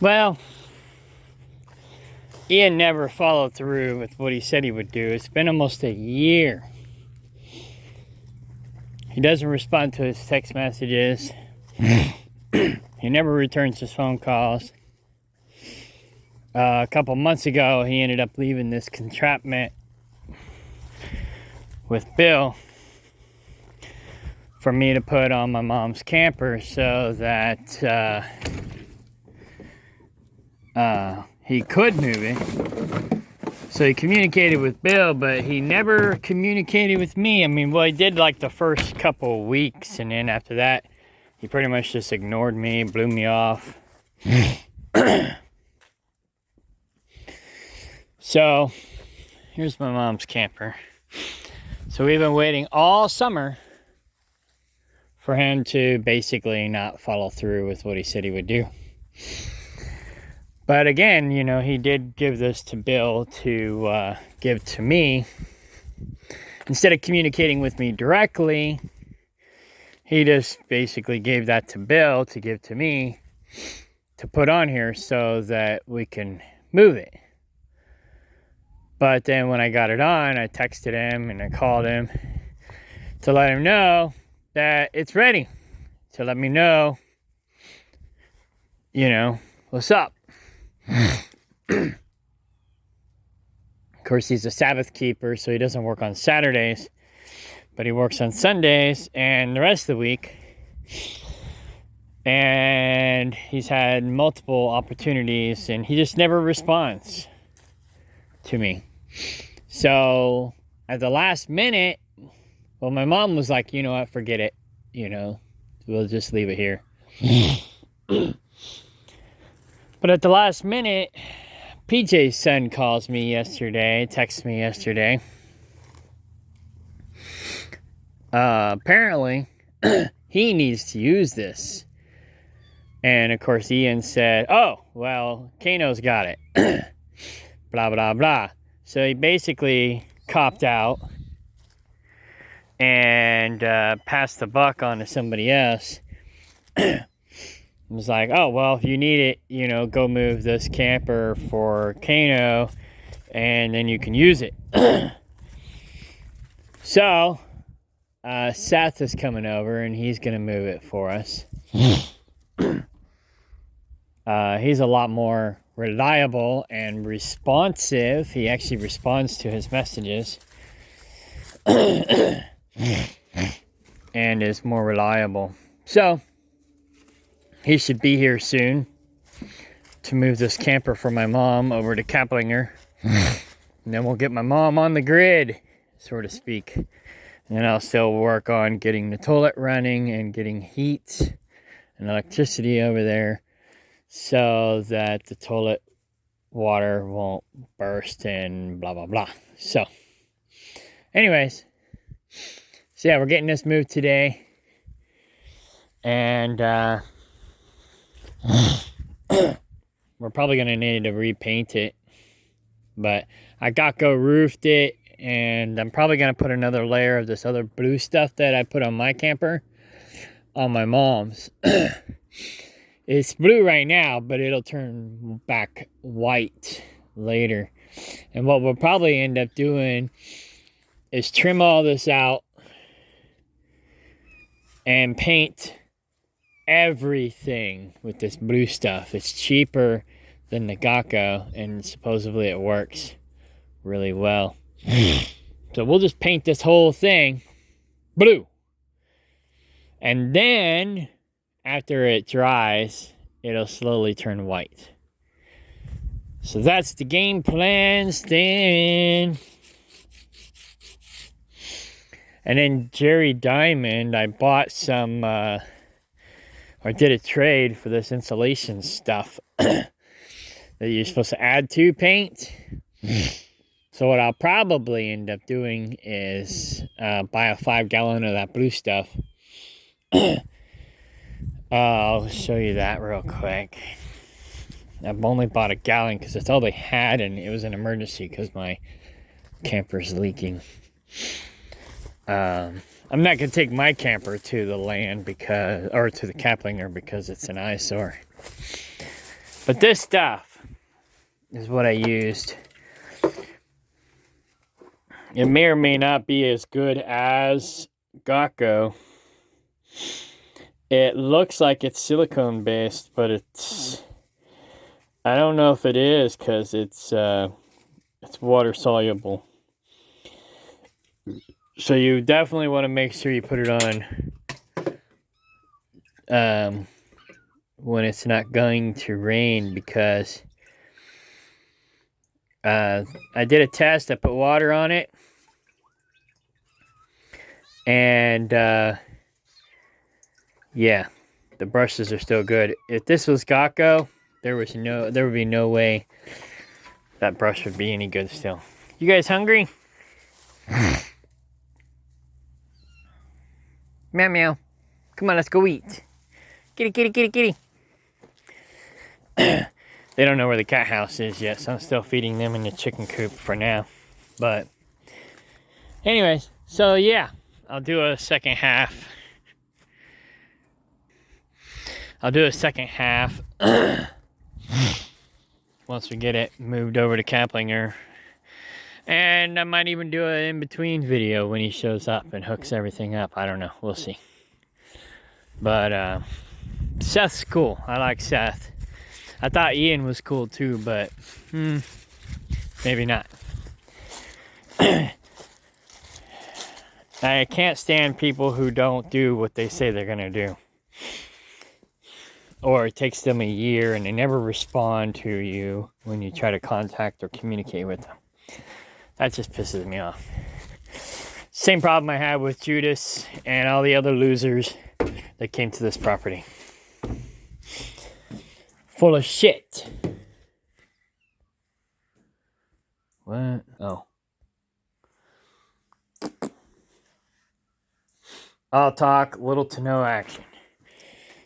Well, Ian never followed through with what he said he would do. It's been almost a year. He doesn't respond to his text messages. He never returns his phone calls. A couple months ago, he ended up leaving this entrapment with Bill for me to put on my mom's camper so that he could move it. So he communicated with Bill, but he never communicated with me. I mean, well, he did like the first couple of weeks, and then after that, he pretty much just ignored me, blew me off. So, here's my mom's camper. So we've been waiting all summer for him to basically not follow through with what he said he would do. But again, you know, he did give this to Bill to give to me. Instead of communicating with me directly, he just basically gave that to Bill to give to me to put on here so that we can move it. But then when I got it on, I texted him and I called him to let him know that it's ready. To let me know, you know, what's up. Of course, he's a Sabbath keeper, so he doesn't work on Saturdays, but he works on Sundays and the rest of the week. And he's had multiple opportunities, and he just never responds to me. So at the last minute, well, my mom was like, you know what, forget it. You know, we'll just leave it here. But at the last minute, PJ's son calls me yesterday, texts me yesterday. Apparently, he needs to use this. And of course, Ian said, oh, well, Kano's got it. Blah, blah, blah. So he basically copped out and passed the buck on to somebody else. It was like, oh, well, if you need it, you know, go move this camper for Kano, and then you can use it. So, Seth is coming over, and he's going to move it for us. He's a lot more reliable and responsive. He actually responds to his messages. And is more reliable. So, he should be here soon to move this camper for my mom over to Kaplinger. And then we'll get my mom on the grid, so to speak. And I'll still work on getting the toilet running and getting heat and electricity over there so that the toilet water won't burst and blah, blah, blah. So, anyways. So, yeah, we're getting this moved today. And, we're probably going to need to repaint it, but I roofed it, and I'm probably going to put another layer of this other blue stuff that I put on my camper on my mom's. It's blue right now, but it'll turn back white later. And what we'll probably end up doing is trim all this out and paint everything with this blue stuff. It's cheaper than the Gakko, and supposedly it works really well. So we'll just paint this whole thing blue. And then, after it dries, it'll slowly turn white. So that's the game plan, Stan. And then Jerry Diamond, I bought some, or did a trade for this insulation stuff that you're supposed to add to paint. So what I'll probably end up doing is buy a 5-gallon of that blue stuff. I'll show you that real quick. I've only bought a gallon because that's all they had, and it was an emergency because my camper's leaking. I'm not going to take my camper to the land or to the Kaplinger because it's an eyesore. But this stuff is what I used. It may or may not be as good as Gakko. It looks like it's silicone based, but I don't know if it is because it's water soluble. So you definitely want to make sure you put it on when it's not going to rain, because I did a test. I put water on it, and yeah, the brushes are still good. If this was Gakko, there would be no way that brush would be any good still. You guys hungry? Meow meow. Come on, let's go eat. Kitty, kitty, kitty, kitty. They don't know where the cat house is yet, so I'm still feeding them in the chicken coop for now. But anyways, so yeah, I'll do a second half. Once we get it moved over to Kaplinger. And I might even do an in-between video when he shows up and hooks everything up. I don't know. We'll see. But Seth's cool. I like Seth. I thought Ian was cool too, but maybe not. I can't stand people who don't do what they say they're going to do. Or it takes them a year and they never respond to you when you try to contact or communicate with them. That just pisses me off. Same problem I had with Judas and all the other losers that came to this property. Full of shit. What? Oh. All talk, little to no action.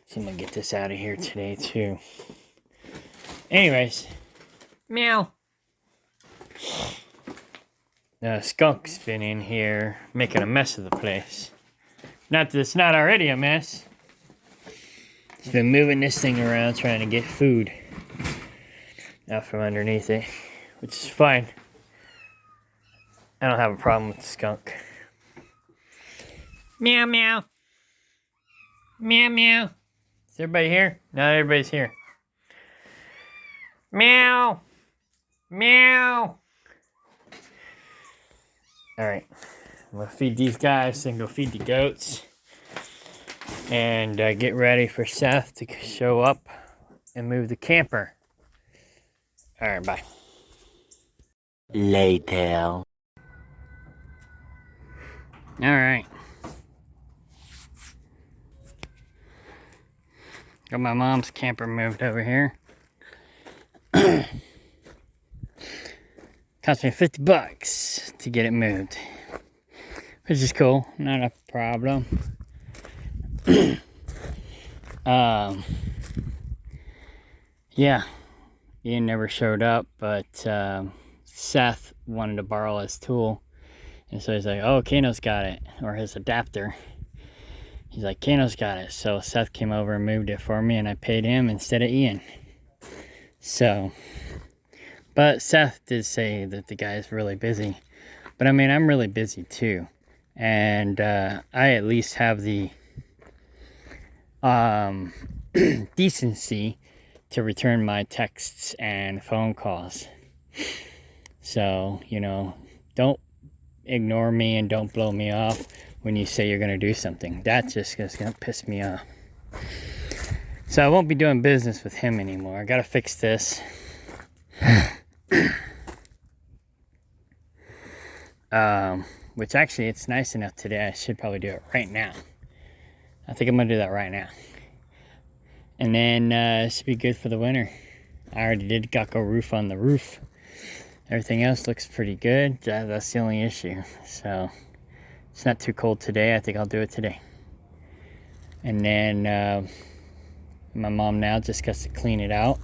So I'm gonna get this out of here today too. Anyways. Meow. The skunk's been in here making a mess of the place. Not that it's not already a mess. He's been moving this thing around trying to get food out from underneath it, which is fine. I don't have a problem with the skunk. Meow meow. Meow meow. Is everybody here? Not everybody's here. Meow. Meow. Alright, I'm going to feed these guys, then go feed the goats. And get ready for Seth to show up and move the camper. Alright, bye. Later. Alright. Got my mom's camper moved over here. Cost me $50 to get it moved, which is cool, not a problem. Yeah, Ian never showed up, but Seth wanted to borrow his tool, and so he's like, "Oh, Kano's got it," or his adapter. He's like, "Kano's got it," so Seth came over and moved it for me, and I paid him instead of Ian. So. But Seth did say that the guy's really busy. But I mean, I'm really busy too. And I at least have the decency to return my texts and phone calls. So, you know, don't ignore me and don't blow me off. when you say you're going to do something. That just is going to piss me off. So I won't be doing business with him anymore. I got to fix this. Which actually, it's nice enough today. I should probably do it right now. I think I'm going to do that right now. And then it should be good for the winter. I already did Gecko roof on the roof. Everything else looks pretty good. That's the only issue. So it's not too cold today. I think I'll do it today. And then my mom now just gets to clean it out.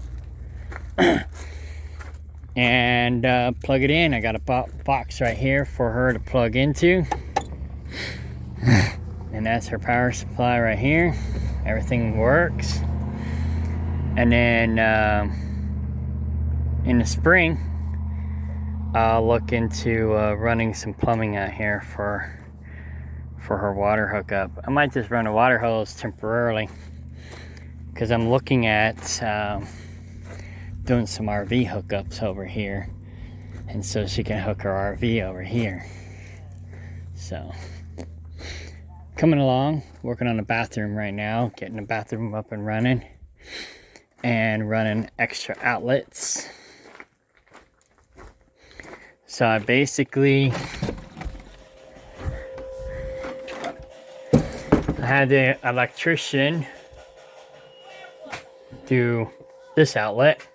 And plug it in. I got a box right here for her to plug into. And that's her power supply right here. Everything works. And then in the spring, I'll look into running some plumbing out here for her water hookup. I might just run a water hose temporarily, because I'm looking at doing some RV hookups over here, and so she can hook her RV over here. So coming along, working on the bathroom right now, getting the bathroom up and running, and running extra outlets. So I basically had the electrician do this outlet.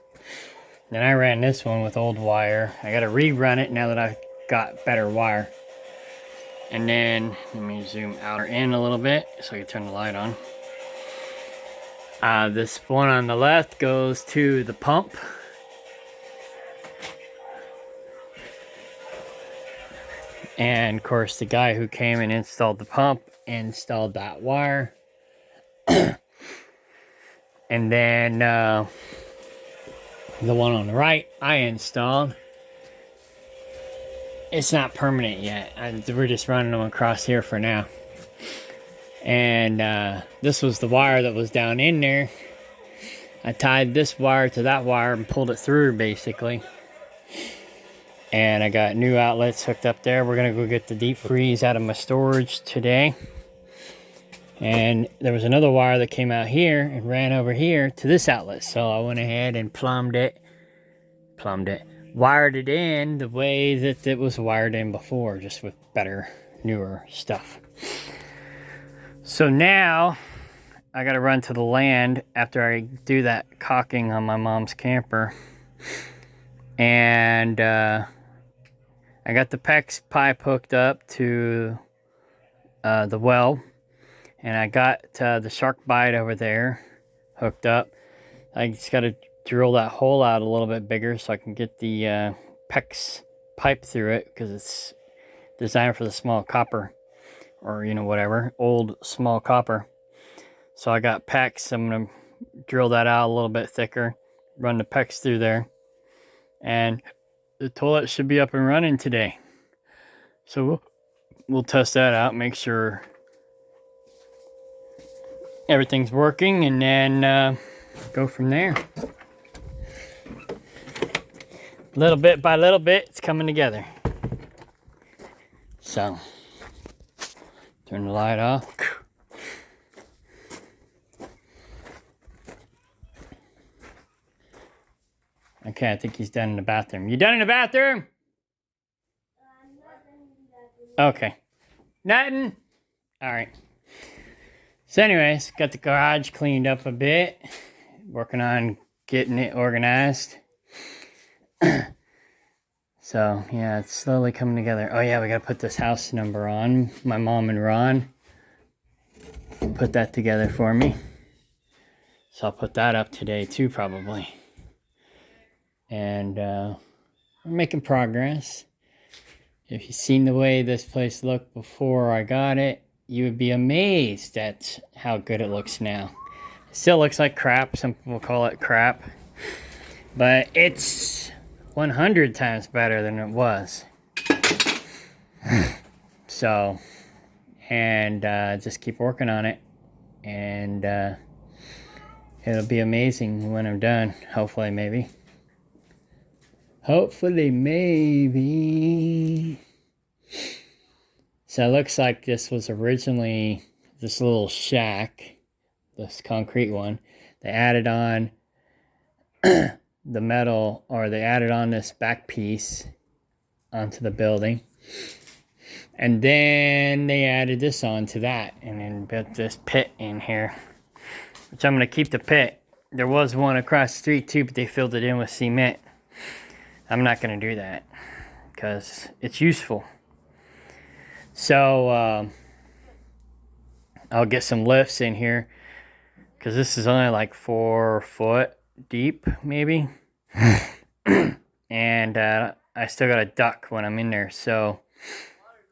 Then I ran this one with old wire. I got to rerun it now that I got better wire. And then let me zoom out or in a little bit so I can turn the light on. This one on the left goes to the pump. And of course, the guy who came and installed the pump installed that wire. And then the one on the right I installed. It's not permanent yet. We're just running them across here for now. And this was the wire that was down in there. I tied this wire to that wire and pulled it through basically. And I got new outlets hooked up there. We're gonna go get the deep freeze out of my storage today. And there was another wire that came out here and ran over here to this outlet. So I went ahead and wired it in the way that it was wired in before, just with better, newer stuff. So now I gotta run to the land after I do that caulking on my mom's camper. And I got the PEX pipe hooked up to the well, and I got the shark bite over there hooked up. I just got to drill that hole out a little bit bigger so I can get the PEX pipe through it, because it's designed for the small copper, or you know, whatever, old small copper. So I got PEX. I'm gonna drill that out a little bit thicker, run the PEX through there, and the toilet should be up and running today. So we'll test that out, make sure everything's working, and then go from there. Little bit by little bit, it's coming together. So turn the light off. Okay, I think he's done in the bathroom. You done in the bathroom? Okay. Nothing? Alright. So anyways, got the garage cleaned up a bit. Working on getting it organized. So, yeah, it's slowly coming together. Oh yeah, we gotta put this house number on. My mom and Ron put that together for me. So I'll put that up today too, probably. And we're making progress. If you've seen the way this place looked before I got it, you would be amazed at how good it looks now. It still looks like crap. Some people call it crap. But it's 100 times better than it was. So, and just keep working on it. And it'll be amazing when I'm done. Hopefully, maybe. Hopefully, maybe. So it looks like this was originally this little shack, this concrete one. They added on the metal, or they added on this back piece onto the building. And then they added this onto that and then built this pit in here, which I'm going to keep the pit. There was one across the street too, but they filled it in with cement. I'm not going to do that because it's useful. So I'll get some lifts in here because this is only like 4 foot deep, maybe. And I still got a duck when I'm in there. So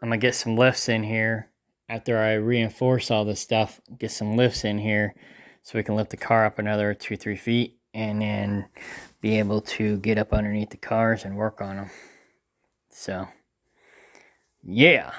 I'm going to get some lifts in here after I reinforce all this stuff. Get some lifts in here so we can lift the car up another 2-3 feet and then be able to get up underneath the cars and work on them. So, yeah.